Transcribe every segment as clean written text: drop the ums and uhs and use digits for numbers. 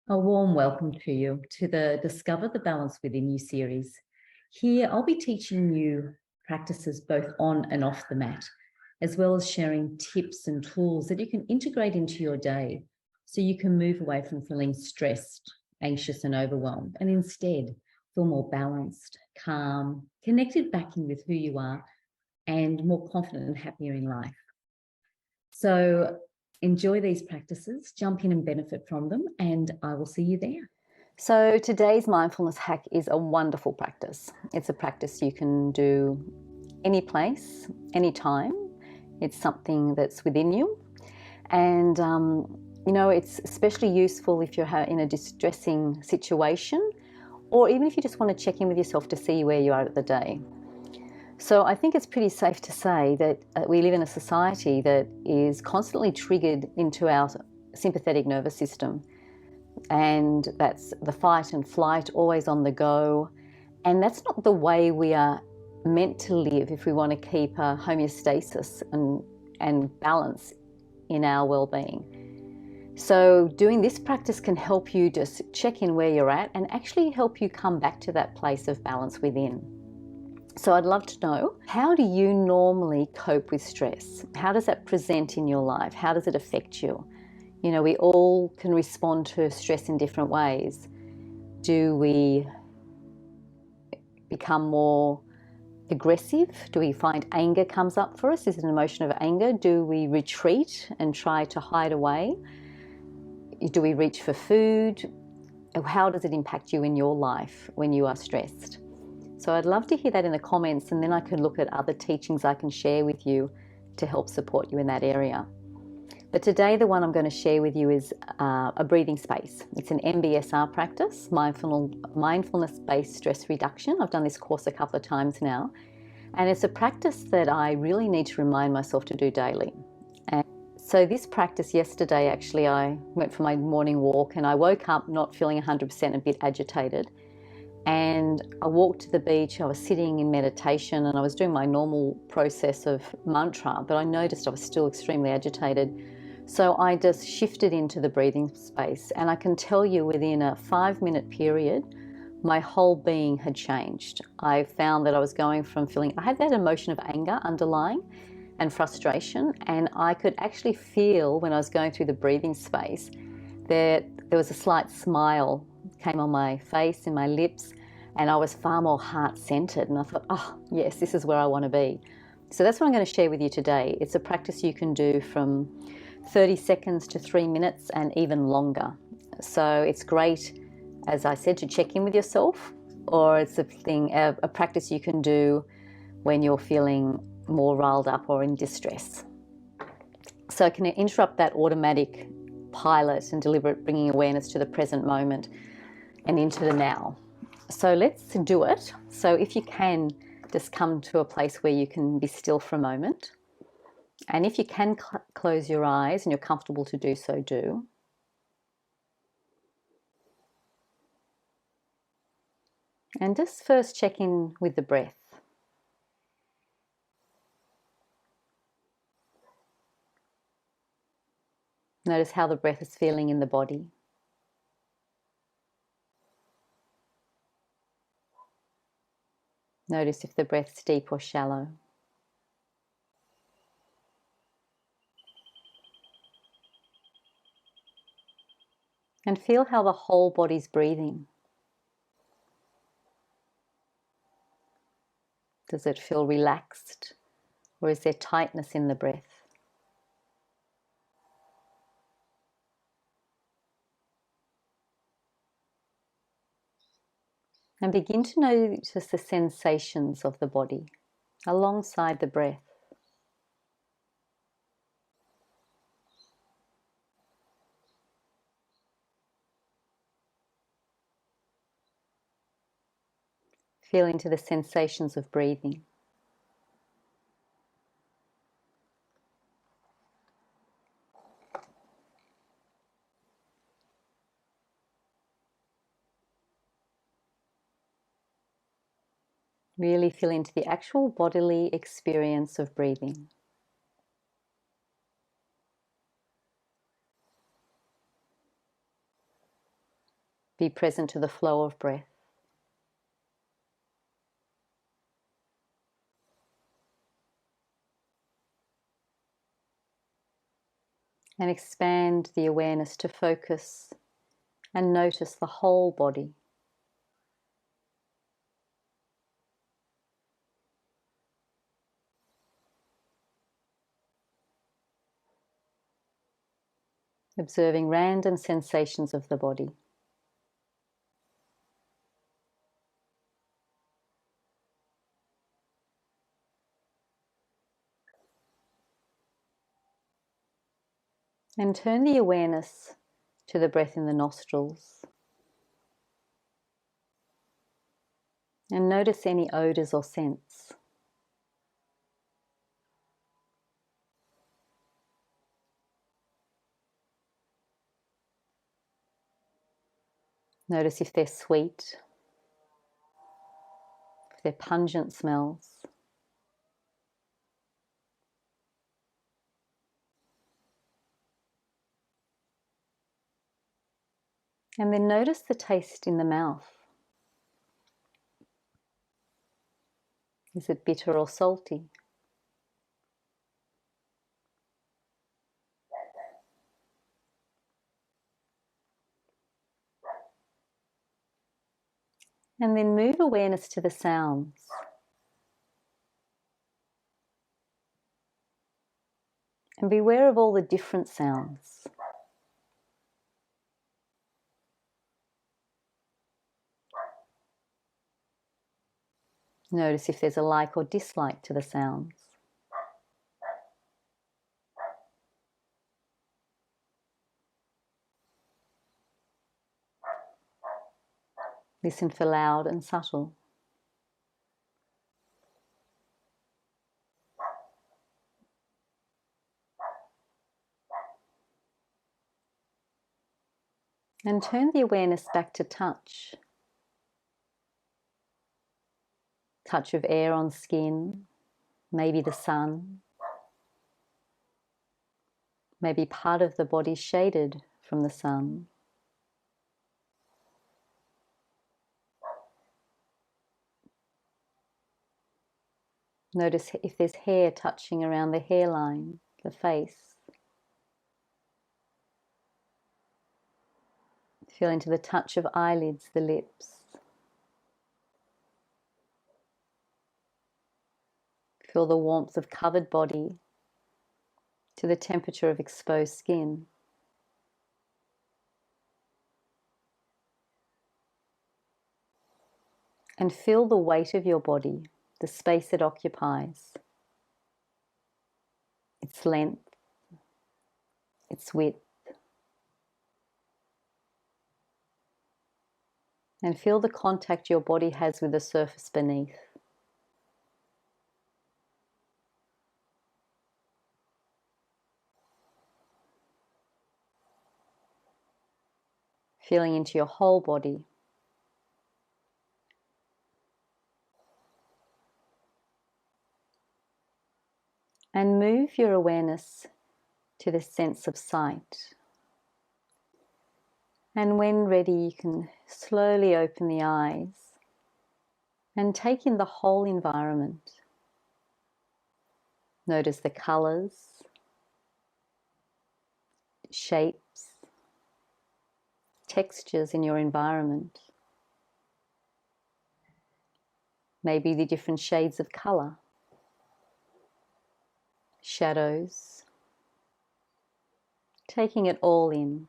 A warm welcome to you to the Discover the Balance Within You series. Here, I'll be teaching you practices both on and off the mat, as well as sharing tips and tools that you can integrate into your day so you can move away from feeling stressed, anxious, and overwhelmed, and instead feel more balanced, calm, connected back in with who you are, and more confident and happier in life. So enjoy these practices, jump in and benefit from them, and I will see you there. So today's mindfulness hack is a wonderful practice. It's a practice you can do any place, anytime. It's something that's within you. And, it's especially useful if you're in a distressing situation, or even if you just want to check in with yourself to see where you are at the day. So I think it's pretty safe to say that we live in a society that is constantly triggered into our sympathetic nervous system. And that's the fight and flight, always on the go. And that's not the way we are meant to live if we want to keep a homeostasis and balance in our well-being. So doing this practice can help you just check in where you're at and actually help you come back to that place of balance within. So I'd love to know, how do you normally cope with stress? How does that present in your life? How does it affect you? We all can respond to stress in different ways. Do we become more aggressive? Do we find anger comes up for us? Is it an emotion of anger? Do we retreat and try to hide away? Do we reach for food? How does it impact you in your life when you are stressed? So I'd love to hear that in the comments, and then I can look at other teachings I can share with you to help support you in that area. But today the one I'm going to share with you is a breathing space. It's an MBSR practice, mindfulness-based stress reduction. I've done this course a couple of times now. And it's a practice that I really need to remind myself to do daily. And so this practice yesterday, actually, I went for my morning walk and I woke up not feeling 100%, a bit agitated. And I walked to the beach, I was sitting in meditation and I was doing my normal process of mantra, but I noticed I was still extremely agitated. So I just shifted into the breathing space, and I can tell you within a 5-minute period, my whole being had changed. I found that I was going from I had that emotion of anger underlying and frustration, and I could actually feel when I was going through the breathing space that there was a slight smile came on my face and my lips, and I was far more heart-centered, and I thought, oh yes, this is where I want to be. So that's what I'm going to share with you today. It's a practice you can do from 30 seconds to 3 minutes and even longer. So it's great, as I said, to check in with yourself, or it's a practice you can do when you're feeling more riled up or in distress. So it can interrupt that automatic pilot and deliberate bringing awareness to the present moment and into the now. So let's do it. So if you can, just come to a place where you can be still for a moment. And if you can close your eyes and you're comfortable to do so, do. And just first check in with the breath. Notice how the breath is feeling in the body. Notice if the breath's deep or shallow. And feel how the whole body's breathing. Does it feel relaxed, or is there tightness in the breath? And begin to notice the sensations of the body alongside the breath. Feel into the sensations of breathing. Really feel into the actual bodily experience of breathing. Be present to the flow of breath. And expand the awareness to focus and notice the whole body. Observing random sensations of the body. And turn the awareness to the breath in the nostrils. And notice any odours or scents. Notice if they're sweet, if they're pungent smells. And then notice the taste in the mouth. Is it bitter or salty? And then move awareness to the sounds. And be aware of all the different sounds. Notice if there's a like or dislike to the sounds. Listen for loud and subtle. And turn the awareness back to touch. Touch of air on skin, maybe the sun, maybe part of the body shaded from the sun. Notice if there's hair touching around the hairline, the face. Feel into the touch of eyelids, the lips. Feel the warmth of covered body to the temperature of exposed skin. And feel the weight of your body, the space it occupies, its length, its width. And feel the contact your body has with the surface beneath. Feeling into your whole body. And move your awareness to the sense of sight. And when ready, you can slowly open the eyes and take in the whole environment. Notice the colours, shapes, textures in your environment. Maybe the different shades of colour, shadows, taking it all in.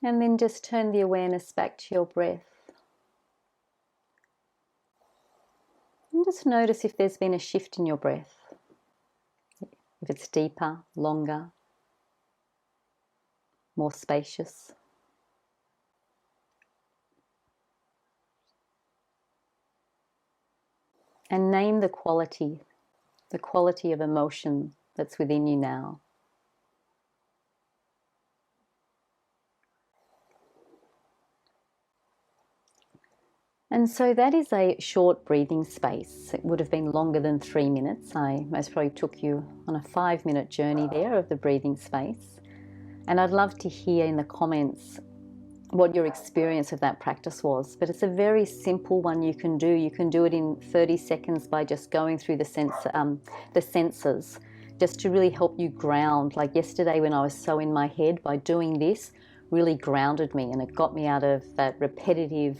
And then just turn the awareness back to your breath. And just notice if there's been a shift in your breath. If it's deeper, longer, more spacious. And name the quality of emotion that's within you now. And so that is a short breathing space. It would have been longer than 3 minutes. I most probably took you on a 5-minute journey there of the breathing space. And I'd love to hear in the comments what your experience of that practice was. But it's a very simple one you can do. You can do it in 30 seconds by just going through the senses, just to really help you ground. Like yesterday when I was so in my head, by doing this really grounded me, and it got me out of that repetitive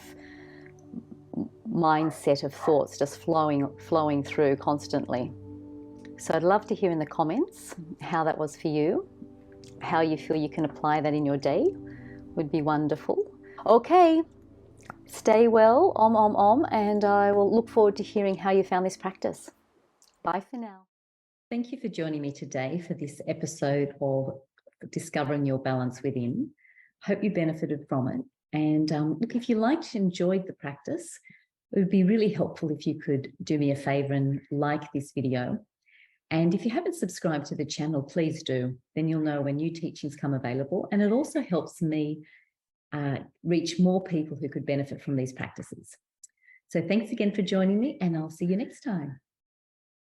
mindset of thoughts just flowing through constantly. So I'd love to hear in the comments how that was for you, how you feel you can apply that in your day. Would be wonderful. Okay, stay well, and I will look forward to hearing how you found this practice. Bye for now. Thank you for joining me today for this episode of Discovering Your Balance Within. Hope you benefited from it. And look, if you liked and enjoyed the practice, it would be really helpful if you could do me a favor and like this video. And if you haven't subscribed to the channel, please do. Then you'll know when new teachings come available. And it also helps me reach more people who could benefit from these practices. So thanks again for joining me, and I'll see you next time.